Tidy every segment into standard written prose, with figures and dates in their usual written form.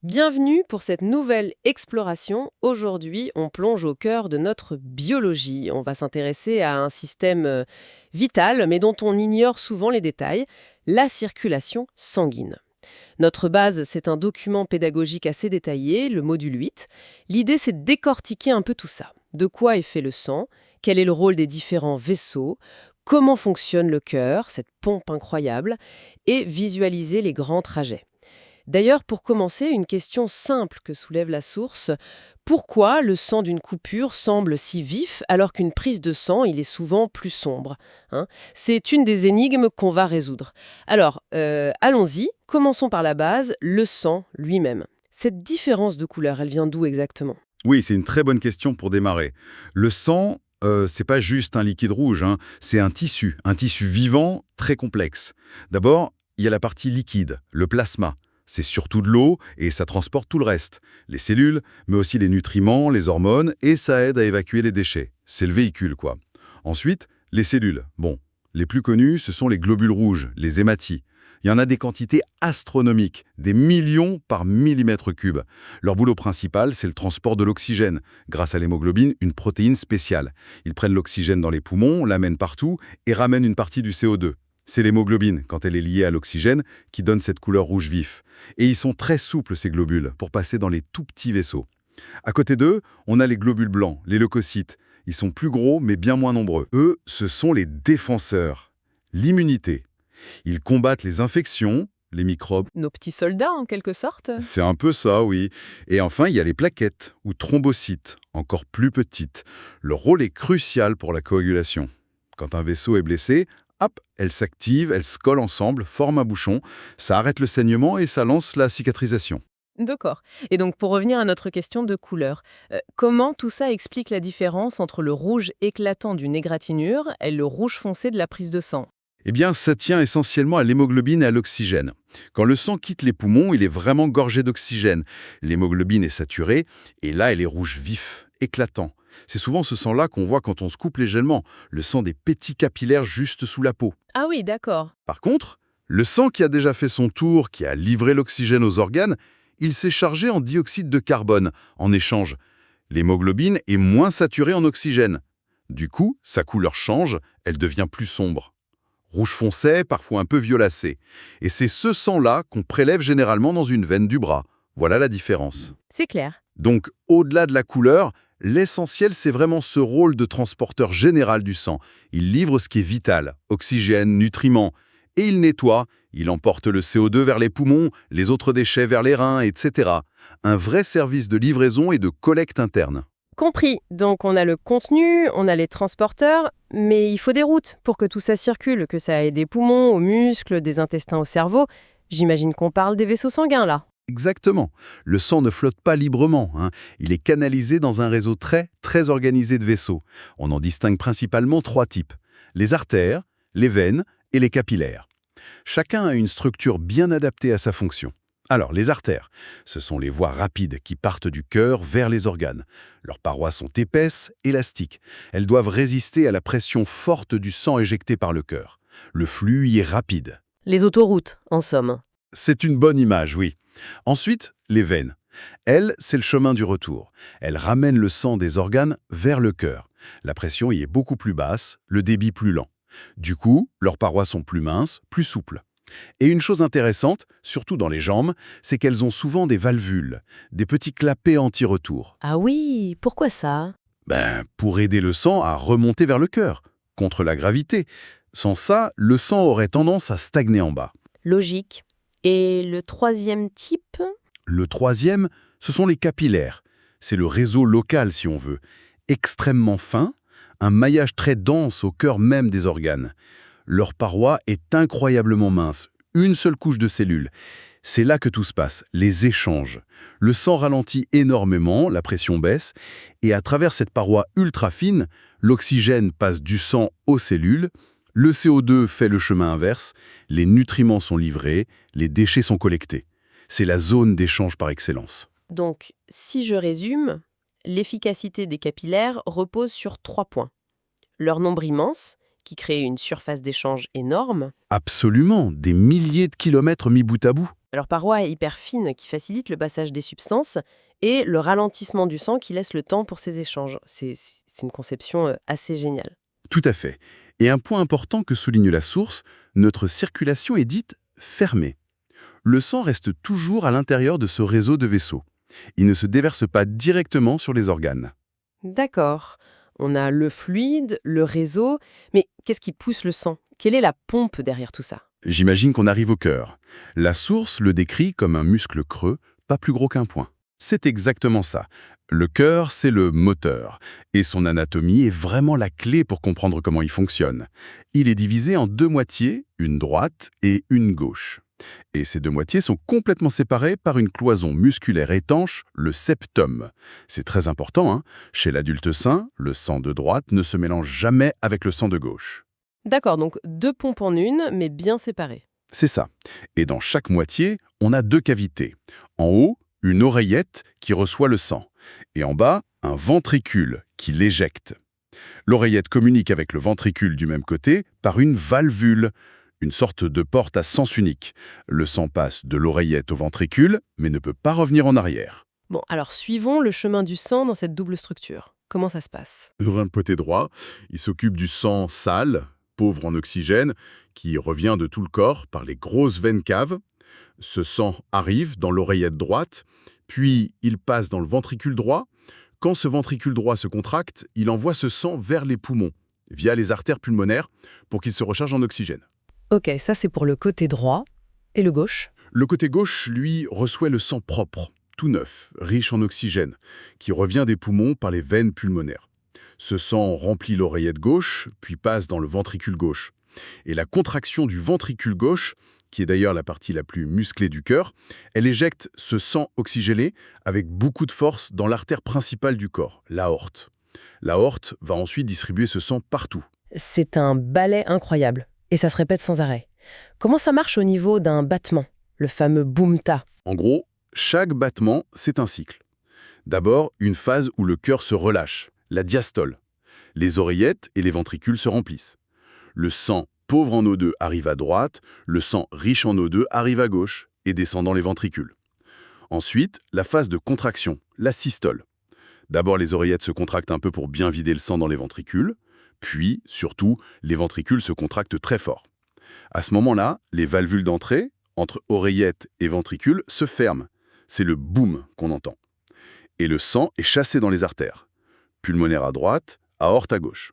Bienvenue pour cette nouvelle exploration. Aujourd'hui, on plonge au cœur de notre biologie. On va s'intéresser à un système vital, mais dont on ignore souvent les détails, la circulation sanguine. Notre base, c'est un document pédagogique assez détaillé, le module 8. L'idée, c'est de décortiquer un peu tout ça. De quoi est fait le sang? Quel est le rôle des différents vaisseaux? Comment fonctionne le cœur, cette pompe incroyable? Et visualiser les grands trajets. D'ailleurs, pour commencer, une question simple que soulève la source. Pourquoi le sang d'une coupure semble si vif alors qu'une prise de sang, il est souvent plus sombre, hein? C'est une des énigmes qu'on va résoudre. Alors, allons-y. Commençons par la base, le sang lui-même. Cette différence de couleur, elle vient d'où exactement? Oui, c'est une très bonne question pour démarrer. Le sang, c'est pas juste un liquide rouge, hein, c'est un tissu vivant très complexe. D'abord, il y a la partie liquide, le plasma. C'est surtout de l'eau et ça transporte tout le reste. Les cellules, mais aussi les nutriments, les hormones, et ça aide à évacuer les déchets. C'est le véhicule, quoi. Ensuite, les cellules. Bon, les plus connus, ce sont les globules rouges, les hématies. Il y en a des quantités astronomiques, des millions par millimètre cube. Leur boulot principal, c'est le transport de l'oxygène, grâce à l'hémoglobine, une protéine spéciale. Ils prennent l'oxygène dans les poumons, l'amènent partout et ramènent une partie du CO2. C'est l'hémoglobine, quand elle est liée à l'oxygène, qui donne cette couleur rouge vif. Et ils sont très souples, ces globules, pour passer dans les tout petits vaisseaux. À côté d'eux, on a les globules blancs, les leucocytes. Ils sont plus gros, mais bien moins nombreux. Eux, ce sont les défenseurs. L'immunité. Ils combattent les infections, les microbes. Nos petits soldats, en quelque sorte? C'est un peu ça, oui. Et enfin, il y a les plaquettes, ou thrombocytes, encore plus petites. Leur rôle est crucial pour la coagulation. Quand un vaisseau est blessé, hop, elles s'activent, elles se collent ensemble, forment un bouchon, ça arrête le saignement et ça lance la cicatrisation. D'accord. Et donc, pour revenir à notre question de couleur, comment tout ça explique la différence entre le rouge éclatant d'une égratignure et le rouge foncé de la prise de sang? Eh bien, ça tient essentiellement à l'hémoglobine et à l'oxygène. Quand le sang quitte les poumons, il est vraiment gorgé d'oxygène. L'hémoglobine est saturée, et là, elle est rouge vif, éclatant. C'est souvent ce sang-là qu'on voit quand on se coupe légèrement, le sang des petits capillaires juste sous la peau. Ah oui, d'accord. Par contre, le sang qui a déjà fait son tour, qui a livré l'oxygène aux organes, il s'est chargé en dioxyde de carbone. En échange, l'hémoglobine est moins saturée en oxygène. Du coup, sa couleur change, elle devient plus sombre. Rouge foncé, parfois un peu violacé. Et c'est ce sang-là qu'on prélève généralement dans une veine du bras. Voilà la différence. C'est clair. Donc, au-delà de la couleur, l'essentiel, c'est vraiment ce rôle de transporteur général du sang. Il livre ce qui est vital, oxygène, nutriments, et il nettoie, il emporte le CO2 vers les poumons, les autres déchets vers les reins, etc. Un vrai service de livraison et de collecte interne. Compris. Donc, on a le contenu, on a les transporteurs, mais il faut des routes pour que tout ça circule, que ça aille des poumons aux muscles, des intestins au cerveau. J'imagine qu'on parle des vaisseaux sanguins, là. Exactement. Le sang ne flotte pas librement, hein. Il est canalisé dans un réseau très organisé de vaisseaux. On en distingue principalement trois types. Les artères, les veines et les capillaires. Chacun a une structure bien adaptée à sa fonction. Alors, les artères, ce sont les voies rapides qui partent du cœur vers les organes. Leurs parois sont épaisses, élastiques. Elles doivent résister à la pression forte du sang éjecté par le cœur. Le flux y est rapide. Les autoroutes, en somme. C'est une bonne image, oui. Ensuite, les veines. Elles, c'est le chemin du retour. Elles ramènent le sang des organes vers le cœur. La pression y est beaucoup plus basse, le débit plus lent. Du coup, leurs parois sont plus minces, plus souples. Et une chose intéressante, surtout dans les jambes, c'est qu'elles ont souvent des valvules, des petits clapets anti-retour. Ah oui, pourquoi ça? Pour aider le sang à remonter vers le cœur, contre la gravité. Sans ça, le sang aurait tendance à stagner en bas. Logique. Et le troisième type? Le troisième, ce sont les capillaires. C'est le réseau local, si on veut. Extrêmement fin, un maillage très dense au cœur même des organes. Leur paroi est incroyablement mince, une seule couche de cellules. C'est là que tout se passe, les échanges. Le sang ralentit énormément, la pression baisse, et à travers cette paroi ultra fine, l'oxygène passe du sang aux cellules, le CO2 fait le chemin inverse, les nutriments sont livrés, les déchets sont collectés. C'est la zone d'échange par excellence. Donc, si je résume, l'efficacité des capillaires repose sur 3 points. Leur nombre immense, qui crée une surface d'échange énorme. Absolument, des milliers de kilomètres mis bout à bout. Alors paroi hyper fine qui facilite le passage des substances et le ralentissement du sang qui laisse le temps pour ces échanges. C'est une conception assez géniale. Tout à fait. Et un point important que souligne la source, notre circulation est dite fermée. Le sang reste toujours à l'intérieur de ce réseau de vaisseaux. Il ne se déverse pas directement sur les organes. D'accord. On a le fluide, le réseau, mais qu'est-ce qui pousse le sang? Quelle est la pompe derrière tout ça? J'imagine qu'on arrive au cœur. La source le décrit comme un muscle creux, pas plus gros qu'un poing. C'est exactement ça. Le cœur, c'est le moteur. Et son anatomie est vraiment la clé pour comprendre comment il fonctionne. Il est divisé en deux moitiés, une droite et une gauche. Et ces deux moitiés sont complètement séparées par une cloison musculaire étanche, le septum. C'est très important, hein. Chez l'adulte sain, le sang de droite ne se mélange jamais avec le sang de gauche. D'accord, donc deux pompes en une, mais bien séparées. C'est ça. Et dans chaque moitié, on a deux cavités. En haut, une oreillette qui reçoit le sang. Et en bas, un ventricule qui l'éjecte. L'oreillette communique avec le ventricule du même côté par une valvule, une sorte de porte à sens unique. Le sang passe de l'oreillette au ventricule, mais ne peut pas revenir en arrière. Bon, alors suivons le chemin du sang dans cette double structure. Comment ça se passe? Sur un côté droit, il s'occupe du sang sale, pauvre en oxygène, qui revient de tout le corps par les grosses veines caves. Ce sang arrive dans l'oreillette droite, puis il passe dans le ventricule droit. Quand ce ventricule droit se contracte, il envoie ce sang vers les poumons, via les artères pulmonaires, pour qu'ils se rechargent en oxygène. Ok, ça c'est pour le côté droit. Et le gauche? Le côté gauche, lui, reçoit le sang propre, tout neuf, riche en oxygène, qui revient des poumons par les veines pulmonaires. Ce sang remplit l'oreillette gauche, puis passe dans le ventricule gauche. Et la contraction du ventricule gauche, qui est d'ailleurs la partie la plus musclée du cœur, elle éjecte ce sang oxygéné avec beaucoup de force dans l'artère principale du corps, l'aorte. L'aorte va ensuite distribuer ce sang partout. C'est un balai incroyable. Et ça se répète sans arrêt. Comment ça marche au niveau d'un battement? Le fameux boom-ta. En gros, chaque battement, c'est un cycle. D'abord, une phase où le cœur se relâche, la diastole. Les oreillettes et les ventricules se remplissent. Le sang pauvre en O2 arrive à droite, le sang riche en O2 arrive à gauche et descend dans les ventricules. Ensuite, la phase de contraction, la systole. D'abord, les oreillettes se contractent un peu pour bien vider le sang dans les ventricules, puis, surtout, les ventricules se contractent très fort. À ce moment-là, les valvules d'entrée, entre oreillettes et ventricules, se ferment. C'est le boom qu'on entend. Et le sang est chassé dans les artères. Pulmonaire à droite, aorte à gauche.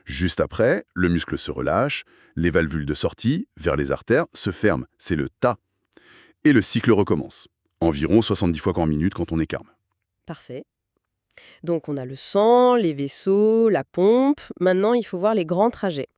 Juste après, le muscle se relâche, les valvules de sortie, vers les artères, se ferment. C'est le ta. Et le cycle recommence. Environ 70 fois par minute quand on est calme. Parfait. Donc on a le sang, les vaisseaux, la pompe. Maintenant, il faut voir les grands trajets.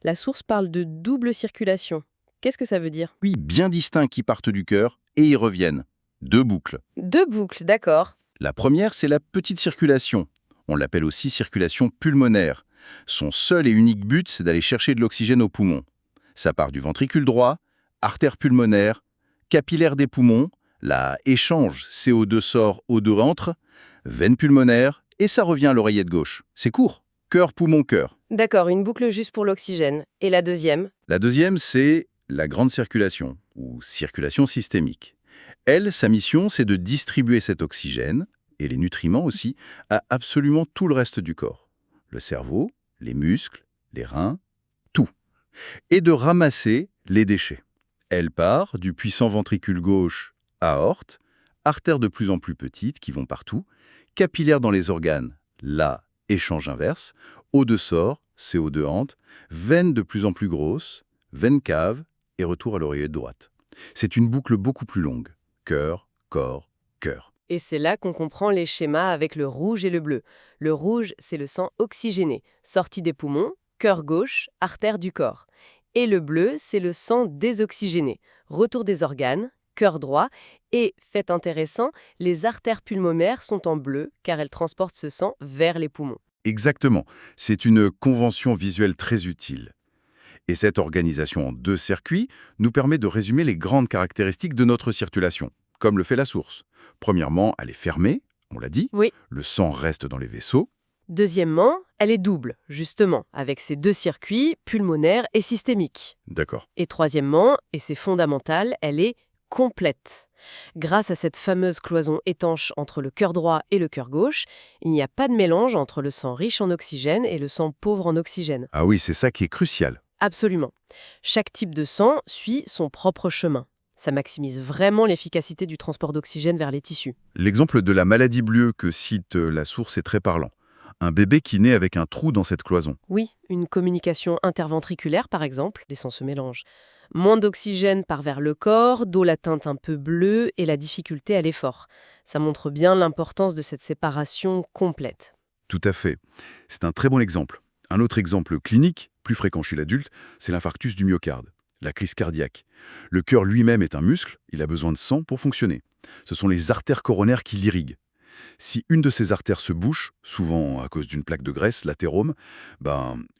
La source parle de double circulation. Qu'est-ce que ça veut dire? Oui, bien distincts qui partent du cœur et y reviennent. Deux boucles. Deux boucles, d'accord. La première, c'est la petite circulation. On l'appelle aussi circulation pulmonaire. Son seul et unique but, c'est d'aller chercher de l'oxygène aux poumons. Ça part du ventricule droit, artère pulmonaire, capillaire des poumons, là, échange CO2 sort, O2 rentre, veine pulmonaire, et ça revient à l'oreillette gauche. C'est court. Cœur, poumon, cœur. D'accord, une boucle juste pour l'oxygène. Et la deuxième? La deuxième, c'est la grande circulation, ou circulation systémique. Elle, sa mission, c'est de distribuer cet oxygène, et les nutriments aussi, à absolument tout le reste du corps. Le cerveau, les muscles, les reins, tout. Et de ramasser les déchets. Elle part du puissant ventricule gauche, aorte, artères de plus en plus petites qui vont partout, capillaires dans les organes, là, échange inverse, O2 sort, CO2 entre, veines de plus en plus grosses, veine cave et retour à l'oreillette droite. C'est une boucle beaucoup plus longue. Cœur, corps, cœur. Et c'est là qu'on comprend les schémas avec le rouge et le bleu. Le rouge, c'est le sang oxygéné, sorti des poumons, cœur gauche, artère du corps. Et le bleu, c'est le sang désoxygéné, retour des organes, cœur droit. Et, fait intéressant, les artères pulmonaires sont en bleu car elles transportent ce sang vers les poumons. Exactement. C'est une convention visuelle très utile. Et cette organisation en deux circuits nous permet de résumer les grandes caractéristiques de notre circulation, comme le fait la source. Premièrement, elle est fermée, on l'a dit. Oui. Le sang reste dans les vaisseaux. Deuxièmement, elle est double, justement, avec ses deux circuits, pulmonaires et systémiques. D'accord. Et troisièmement, et c'est fondamental, elle est complète. Grâce à cette fameuse cloison étanche entre le cœur droit et le cœur gauche, il n'y a pas de mélange entre le sang riche en oxygène et le sang pauvre en oxygène. Ah oui, c'est ça qui est crucial. Absolument. Chaque type de sang suit son propre chemin. Ça maximise vraiment l'efficacité du transport d'oxygène vers les tissus. L'exemple de la maladie bleue que cite la source est très parlant. Un bébé qui naît avec un trou dans cette cloison. Oui, une communication interventriculaire par exemple, les sangs se mélangent. Moins d'oxygène part vers le corps, d'où la teinte un peu bleue et la difficulté à l'effort. Ça montre bien l'importance de cette séparation complète. Tout à fait. C'est un très bon exemple. Un autre exemple clinique, plus fréquent chez l'adulte, c'est l'infarctus du myocarde, la crise cardiaque. Le cœur lui-même est un muscle, il a besoin de sang pour fonctionner. Ce sont les artères coronaires qui l'irriguent. Si une de ces artères se bouche, souvent à cause d'une plaque de graisse, l'athérome,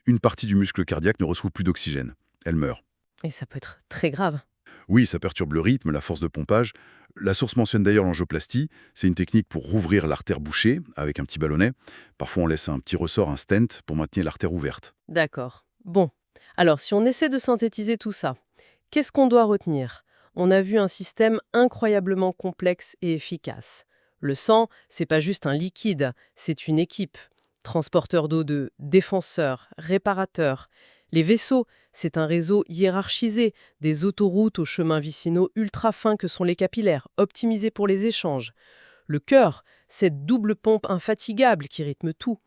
une partie du muscle cardiaque ne reçoit plus d'oxygène. Elle meurt. Et ça peut être très grave. Oui, ça perturbe le rythme, la force de pompage. La source mentionne d'ailleurs l'angioplastie. C'est une technique pour rouvrir l'artère bouchée avec un petit ballonnet. Parfois, on laisse un petit ressort, un stent, pour maintenir l'artère ouverte. D'accord. Bon. Alors, si on essaie de synthétiser tout ça, qu'est-ce qu'on doit retenir? On a vu un système incroyablement complexe et efficace. Le sang, c'est pas juste un liquide, c'est une équipe. Transporteur d'O2, défenseur, réparateur. Les vaisseaux, c'est un réseau hiérarchisé, des autoroutes aux chemins vicinaux ultra fins que sont les capillaires, optimisés pour les échanges. Le cœur, cette double pompe infatigable qui rythme tout.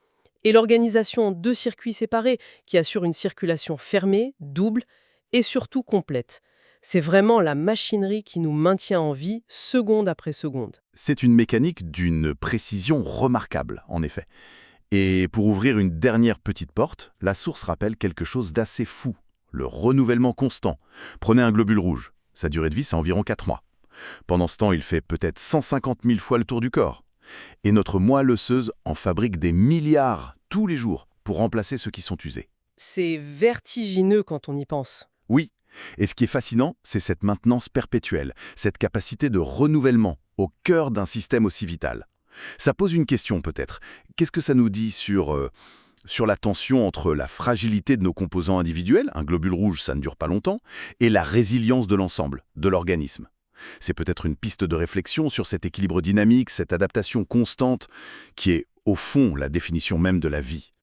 Et l'organisation en 2 circuits séparés qui assure une circulation fermée, double et surtout complète. C'est vraiment la machinerie qui nous maintient en vie seconde après seconde. C'est une mécanique d'une précision remarquable, en effet. Et pour ouvrir une dernière petite porte, la source rappelle quelque chose d'assez fou, le renouvellement constant. Prenez un globule rouge, sa durée de vie c'est environ 4 mois. Pendant ce temps, il fait peut-être 150 000 fois le tour du corps. Et notre moelle osseuse en fabrique des milliards tous les jours pour remplacer ceux qui sont usés. C'est vertigineux quand on y pense. Oui, et ce qui est fascinant, c'est cette maintenance perpétuelle, cette capacité de renouvellement au cœur d'un système aussi vital. Ça pose une question peut-être. Qu'est-ce que ça nous dit sur la tension entre la fragilité de nos composants individuels, un globule rouge ça ne dure pas longtemps, et la résilience de l'ensemble, de l'organisme? C'est peut-être une piste de réflexion sur cet équilibre dynamique, cette adaptation constante, qui est au fond la définition même de la vie.